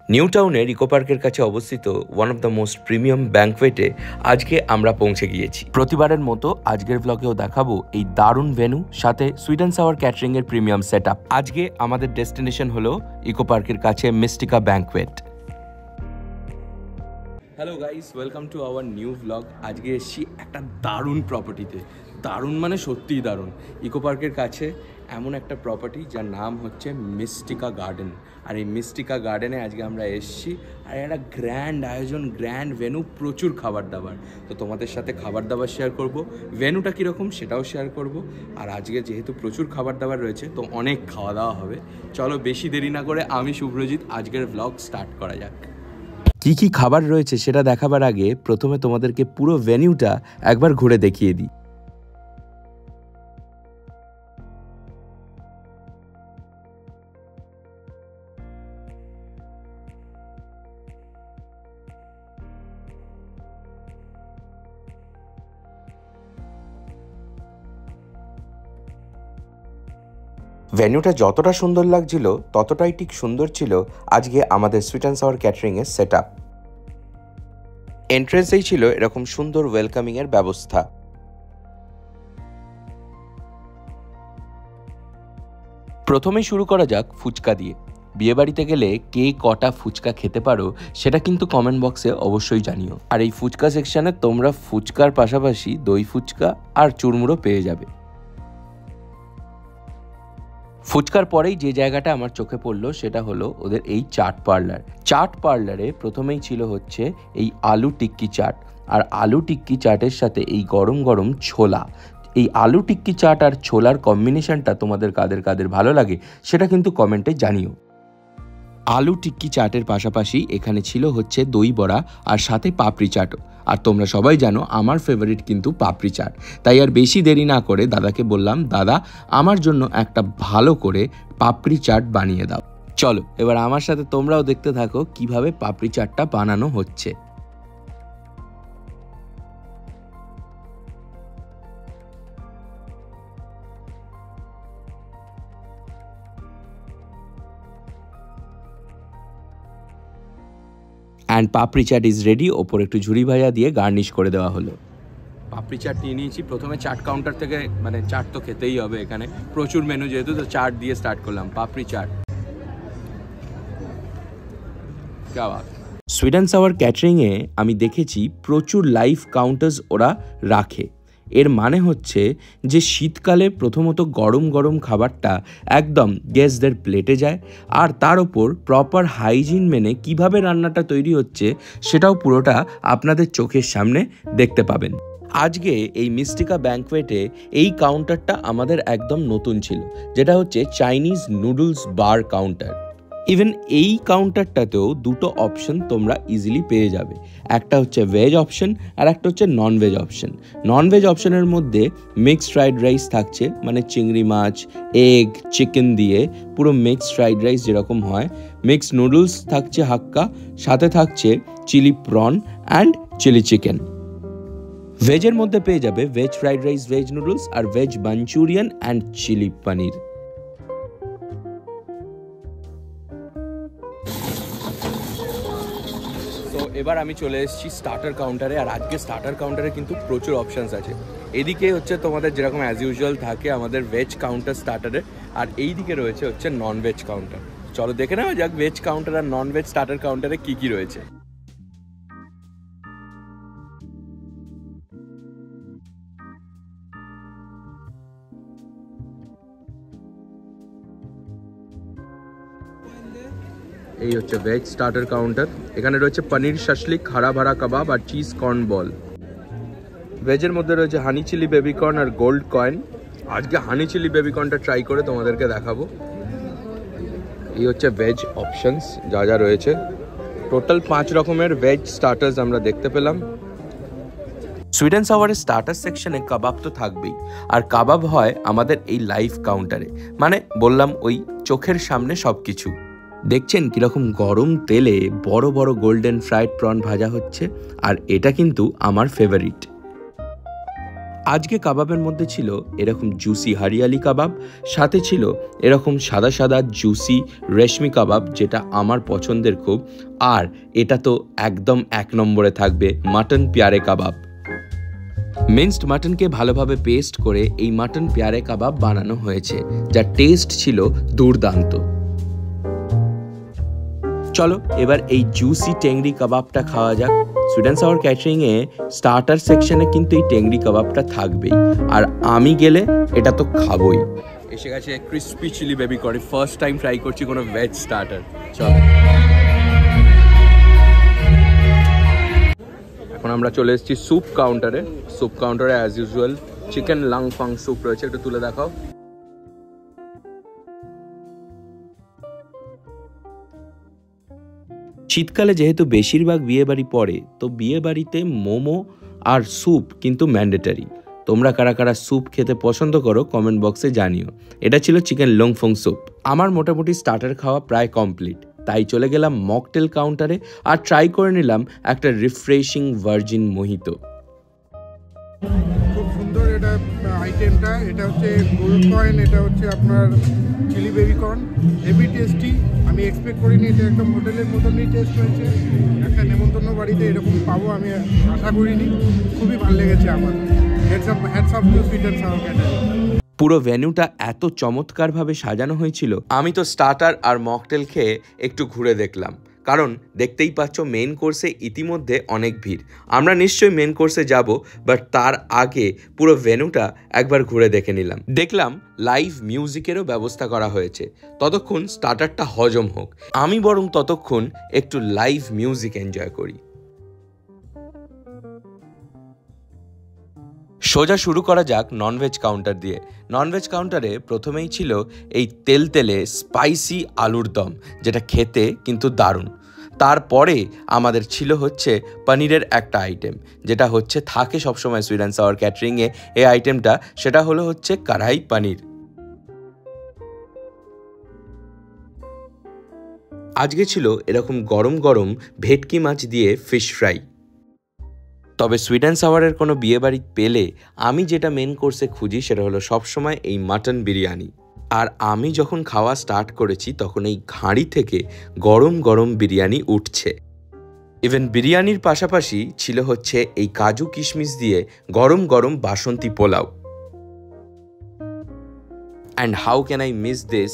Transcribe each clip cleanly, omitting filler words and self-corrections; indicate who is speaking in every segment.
Speaker 1: New টাউনের eco পার্কের কাছে অবস্থিত one of the most premium ব্যাঙ্কোয়েটে আজকে আমরা পৌঁছে গিয়েছি। প্রতিবারের মতো আজকের ব্লগেও দেখাবো এই দারুণ ভেন্যু, সাথে সুইট অ্যান্ড সাওয়ার ক্যাটারিং এর প্রিমিয়াম সেট আপ। আজকে আমাদের ডেস্টিনেশন হলো ইকো পার্কের কাছে Mystica banquet. Hello guys, welcome to our new blog. আজকে এসেছি একটা দারুণ প্রপার্টিতে। দারুণ মানে সত্যিই দারুণ। ইকো পার্কের কাছে এমন একটা প্রপার্টি যার নাম হচ্ছে মিস্টিকা গার্ডেন। আর এই মিস্টিকা গার্ডেনে আজকে আমরা এসেছি, আর একটা গ্র্যান্ড আয়োজন, গ্র্যান্ড ভেন্যু, প্রচুর খাবার দাবার। তো তোমাদের সাথে খাবার দাবার শেয়ার করব, ভেন্যুটা কীরকম সেটাও শেয়ার করব। আর আজকে যেহেতু প্রচুর খাবার দাবার রয়েছে, তো অনেক খাওয়া দাওয়া হবে। চলো বেশি দেরি না করে আমি শুভ্রজিৎ আজকের ব্লগ স্টার্ট করা যাক। কি কি খাবার রয়েছে সেটা দেখাবার আগে প্রথমে তোমাদেরকে পুরো ভেন্যুটা একবার ঘুরে দেখিয়ে দিই। ভেন্যুটা যতটা সুন্দর লাগছিল ততটাই ঠিক সুন্দর ছিল আজকে আমাদের সুইট অ্যান্ড সাওয়ার ক্যাটারিংয়ের সেট আপ। এন্ট্রেন্সেই ছিল এরকম সুন্দর ওয়েলকামিংয়ের ব্যবস্থা। প্রথমেই শুরু করা যাক ফুচকা দিয়ে। বিয়েবাড়িতে গেলে কে কটা ফুচকা খেতে পারো সেটা কিন্তু কমেন্ট বক্সে অবশ্যই জানিও। আর এই ফুচকা সেকশনে তোমরা ফুচকার পাশাপাশি দই ফুচকা আর চুরমুড়ো পেয়ে যাবে। ফুচকার পরেই যে জায়গাটা আমার চোখে পড়লো সেটা হলো ওদের এই চাট পার্লার। চাট পার্লারে প্রথমেই ছিল হচ্ছে এই আলু টিক্কি চাট, আর আলু টিক্কি চাটের সাথে এই গরম গরম ছোলা। এই আলু টিক্কি চাট আর ছোলার কম্বিনেশনটা তোমাদের কাদের কাদের ভালো লাগে সেটা কিন্তু কমেন্টে জানিও। আলু টিক্কি চাটের পাশাপাশি এখানে ছিল হচ্ছে দই বড়া আর সাথে পাপড়ি চাটও। আর তোমরা সবাই জানো আমার ফেভারিট কিন্তু পাপড়ি চাট। তাই আর বেশি দেরি না করে দাদাকে বললাম, দাদা আমার জন্য একটা ভালো করে পাপড়ি চাট বানিয়ে দাও। চলো এবার আমার সাথে তোমরাও দেখতে থাকো কিভাবে পাপড়ি চাটটা বানানো হচ্ছে। And papdi chaat is ready. ওপর একটু ঝুরি ভাজা দিয়ে গার্নিশ করে দেওয়া হলো। পাপড়ি চাট নিয়ে নিয়েছি। প্রথমে চাট কাউন্টার থেকে, মানে চাট তো খেতেই হবে, এখানে প্রচুর মেনু যেহেতু, তো চাট দিয়ে স্টার্ট করলাম। পাপড়ি চাট সুইট অ্যান্ড সাওয়ার ক্যাটারিংয়ে আমি দেখেছি প্রচুর লাইভ কাউন্টার্স ওরা রাখে। এর মানে হচ্ছে যে শীতকালে প্রথমত গরম গরম খাবারটা একদম গেস্টদের প্লেটে যায়, আর তার ওপর প্রপার হাইজিন মেনে কিভাবে রান্নাটা তৈরি হচ্ছে সেটাও পুরোটা আপনাদের চোখের সামনে দেখতে পাবেন। আজকে এই মিস্টিকা ব্যাঙ্কোয়েটে এই কাউন্টারটা আমাদের একদম নতুন ছিল, যেটা হচ্ছে চাইনিজ নুডলস বার কাউন্টার। ইভেন এই কাউন্টারটাতেও দুটো অপশন তোমরা ইজিলি পেয়ে যাবে। একটা হচ্ছে ভেজ অপশন আর একটা হচ্ছে non veg option. Non veg অপশনের মধ্যে মিক্সড ফ্রাইড রাইস থাকছে, মানে চিংড়ি মাছ, এগ, চিকেন দিয়ে পুরো মিক্সড ফ্রাইড রাইস যেরকম হয়। মিক্সড নুডলস থাকছে হাক্কা, সাথে থাকছে chilli prawn and chilli chicken. ভেজের মধ্যে পেয়ে যাবে veg fried rice, veg noodles আর veg Manchurian and chilli paneer. তো এবার আমি চলে এসেছি স্টার্টার কাউন্টারে। আর আজকে স্টার্টার কাউন্টারে কিন্তু প্রচুর অপশানস আছে। এদিকে হচ্ছে তোমাদের যেরকম অ্যাজ ইউজুয়াল থাকে আমাদের ভেজ কাউন্টার স্টার্টারে, আর এই দিকে রয়েছে হচ্ছে নন ভেজ কাউন্টার। চলো দেখে নেওয়া যাক ভেজ কাউন্টার আর নন ভেজ স্টার্টার কাউন্টারে কী কী রয়েছে। এই হচ্ছে ভেজ স্টার্টার কাউন্টার। এখানে রয়েছে পনির শাসলিক, হারা ভাড়া কাবাব আর চিজ কর্ন বল। ভেজের মধ্যে রয়েছে হানি চিলি বেবিকর্ন আর গোল্ড কয়েন। আজকে হানি চিলি বেবিকর্নটা ট্রাই করে তোমাদেরকে দেখাবো। এই হচ্ছে ভেজ অপশনস যা যা রয়েছে। টোটাল 5 রকমের ভেজ স্টার্টার্স আমরা দেখতে পেলাম। সুইট অ্যান্ড সাওয়ারের স্টার্টার সেকশনে কাবাব তো থাকবেই, আর কাবাব হয় আমাদের এই লাইভ কাউন্টারে, মানে বললাম ওই চোখের সামনে সব কিছু। দেখছেন কীরকম গরম তেলে বড় বড় গোল্ডেন ফ্রাইড প্রন ভাজা হচ্ছে, আর এটা কিন্তু আমার ফেভারিট। আজকে কাবাবের মধ্যে ছিল এরকম জুসি হরিয়ালি কাবাব, সাথে ছিল এরকম সাদা সাদা জুসি রেশমি কাবাব, যেটা আমার পছন্দের খুব। আর এটা তো একদম 1 নম্বরে থাকবে মাটন প্যারে কাবাব। মিন্সড মাটনকে ভালোভাবে পেস্ট করে এই মাটন প্যারে কাবাব বানানো হয়েছে, যার টেস্ট ছিল দুর্দান্ত। চলো এবার এই জুসি টেংরি কাবাবটা খাওয়া যাক। সুইট অ্যান্ড সাওয়ার ক্যাটারিংয়ে স্টার্টার সেকশনে কিন্তু এই টেংরি কাবাবটা থাকবেই, আর আমি গেলে এটা তো খাবোই। এসে গেছে ক্রিসপি চিলি বেবি করে, ফার্স্ট টাইম ট্রাই করছি কোনো ভেজ স্টার্টার। চলো এখন আমরা চলে এসেছি স্যুপ কাউন্টারে। স্যুপ কাউন্টারে as usual chicken lung fung soup রয়েছে, একটু তুলে দেখাও। শীতকালে যেহেতু বেশিরভাগ বিয়েবাড়ি পড়ে, তো বিয়েবাড়িতে মোমো আর স্যুপ কিন্তু ম্যান্ডেটারি। তোমরা কারা কারা স্যুপ খেতে পছন্দ করো কমেন্ট বক্সে জানিও। এটা ছিল চিকেন লংফং স্যুপ। আমার মোটামুটি স্টার্টার খাওয়া প্রায় কমপ্লিট, তাই চলে গেলাম মকটেল কাউন্টারে আর ট্রাই করে নিলাম একটা রিফ্রেশিং ভার্জিন মোহিতো।
Speaker 2: খুব সুন্দর এটা আইটেমটা। এটা হচ্ছে গোল্ড কয়েন, এটা হচ্ছে আপনার chilli baby corn, heavy tasty. আমি এক্সপেক্ট করিনি এটা একদম হোটেলের মতনই টেস্ট হয়েছে। একটা নেমন্তন্ন বাড়িতে এরকম পাবো আমি আশা করিনি। খুবই ভালো লেগেছে আমার। Hats off to sweet and sour catering.
Speaker 1: পুরো ভেন্যুটা এত চমৎকারভাবে সাজানো হয়েছিল। আমি তো স্টার্টার আর মকটেল খেয়ে একটু ঘুরে দেখলাম, কারণ দেখতেই পাচ্ছ মেন কোর্সে ইতিমধ্যে অনেক ভিড়। আমরা নিশ্চয়ই মেন কোর্সে যাব, বাট তার আগে পুরো ভেন্যুটা একবার ঘুরে দেখে নিলাম। দেখলাম লাইভ মিউজিকেরও ব্যবস্থা করা হয়েছে, ততক্ষণ স্টার্টারটা হজম হোক। আমি বরং ততক্ষণ একটু লাইভ মিউজিক এনজয় করি। সোজা শুরু করা যাক ননভেজ কাউন্টার দিয়ে। ননভেজ কাউন্টারে প্রথমেই ছিল এই তেলতেলে স্পাইসি আলুর দম, যেটা খেতে কিন্তু দারুণ। তারপরে আমাদের ছিল হচ্ছে পনিরের একটা আইটেম, যেটা হচ্ছে থাকে সবসময় সুইট অ্যান্ড সাওয়ার ক্যাটারিংয়ে এই আইটেমটা, সেটা হলো হচ্ছে কড়াই পনির। আজকে ছিল এরকম গরম গরম ভেটকি মাছ দিয়ে ফিশ ফ্রাই। তবে সুইট অ্যান্ড সাওয়ারের কোনো বিয়েবাড়ি পেলে আমি যেটা মেন কোর্সে খুঁজি সেটা হলো সবসময় এই মাটন বিরিয়ানি। আর আমি যখন খাওয়া স্টার্ট করেছি তখন এই ঘাঁড়ি থেকে গরম গরম বিরিয়ানি উঠছে। ইভেন বিরিয়ানির পাশাপাশি ছিল হচ্ছে এই কাজু কিশমিশ দিয়ে গরম গরম basanti pulao. And how can I miss this,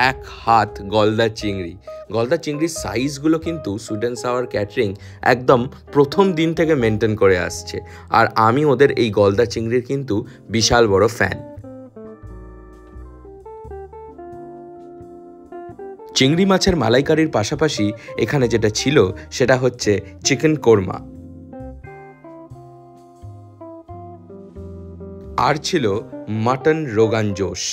Speaker 1: 1 হাত গলদা চিংড়ি। গলদা চিংড়ির সাইজগুলো কিন্তু সুইট অ্যান্ড সাওয়ার ক্যাটারিং একদম প্রথম দিন থেকে মেনটেন করে আসছে, আর আমি ওদের এই গলদা চিংড়ির কিন্তু বিশাল বড় ফ্যান। চিংড়ি মাছের মালাইকারির পাশাপাশি এখানে যেটা ছিল সেটা হচ্ছে চিকেন কোরমা, আর ছিল মাটন রোগান জোশ।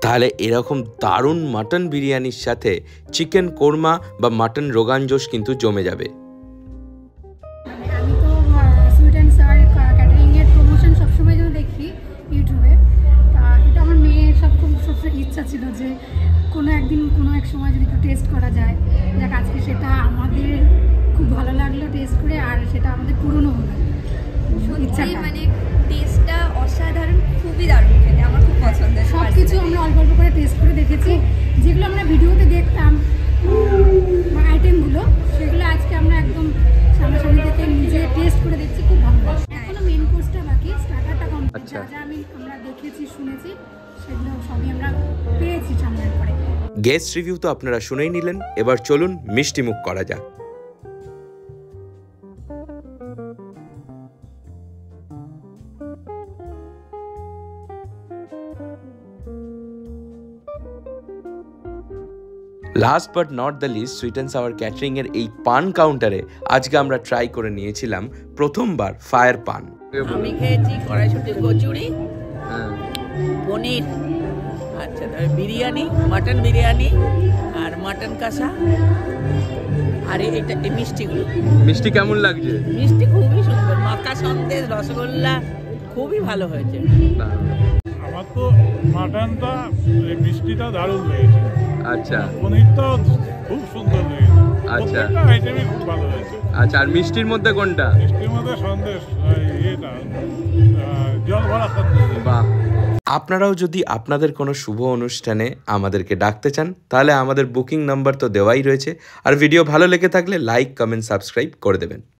Speaker 1: তাহলে এরকম দারুণ মাটন বিরিয়ানির সাথে চিকেন কোরমা বা মাটন রোগান জোশ কিন্তু জমে যাবে।
Speaker 3: আমি তো সুইট অ্যান্ড সাওয়ার ক্যাটারিংয়ের প্রমোশন সবসময় যেন দেখি ইউটিউবে, তা এটা আমার মেয়ের সবসময় ইচ্ছা ছিল যে কোনো একদিন কোনো এক সময় যদি একটু টেস্ট করা যায়। দেখ আজকে সেটা আমাদের খুব ভালো লাগলো টেস্ট করে, আর সেটা আমাদের পুরনো হলো।
Speaker 4: সত্যি মানে টেস্টটা অসাধারণ, খুবই দারুণ খেতে, আমার খুব পছন্দের।
Speaker 3: সব কিছু আমরা অল্প অল্প করে টেস্ট করে দেখেছি, যেগুলো আমরা ভিডিওতে দেখতাম আইটেমগুলো, সেগুলো আজকে আমরা একদম সামনাসামনি থেকে নিজে টেস্ট করে দেখছি, খুব ভালো লাগছে। এখনো মেন কোর্সটা বাকি, স্টার্টারটা কমপ্লিট। যা যা আমরা দেখেছি শুনেছি সেগুলো সবই আমরা পেয়েছি সামনের পরে।
Speaker 1: গেস্ট রিভিউ তো আপনারা শুনেই নিলেন, এবার চলুন মিষ্টি মুখ করা যাক। Last but not the least, sweet and sour ক্যাটারিংয়ের এই পান কাউন্টারে আজকে আমরা ট্রাই করে নিয়েছিলাম প্রথমবার ফায়ার পান।
Speaker 5: আমি খেয়েছি কড়াইশুঁটির কচুরি, পনির, আচ্ছা বিরিয়ানি, মাটন বিরিয়ানি আর মাটন কষা, আর এটা এই মিষ্টিগুলো।
Speaker 1: মিষ্টি কেমন লাগছে?
Speaker 5: মিষ্টি খুবই সুন্দর, মাখা সন্দেশ, রসগোল্লা খুবই ভালো হয়েছে।
Speaker 6: আমার তো মাটনটা মিষ্টিটা দারুণ লেগেছে।
Speaker 1: আচ্ছা,
Speaker 6: পনিরটাও খুব সুন্দর লেগেছে।
Speaker 1: আচ্ছা
Speaker 6: প্রত্যেকটা আইটেমই খুব ভালো হয়েছে।
Speaker 1: আচ্ছা, আর মিষ্টির মধ্যে কোনটা?
Speaker 6: মিষ্টির মধ্যে সন্দেশ, এটা জল ভরা সন্দেশ।
Speaker 1: বাহ। আপনারাও যদি আপনাদের কোনো শুভ অনুষ্ঠানে আমাদেরকে ডাকতে চান তাহলে আমাদের বুকিং নাম্বার তো দেওয়াই রয়েছে। আর ভিডিও ভালো লেগে থাকলে লাইক, কমেন্ট, সাবস্ক্রাইব করে দেবেন।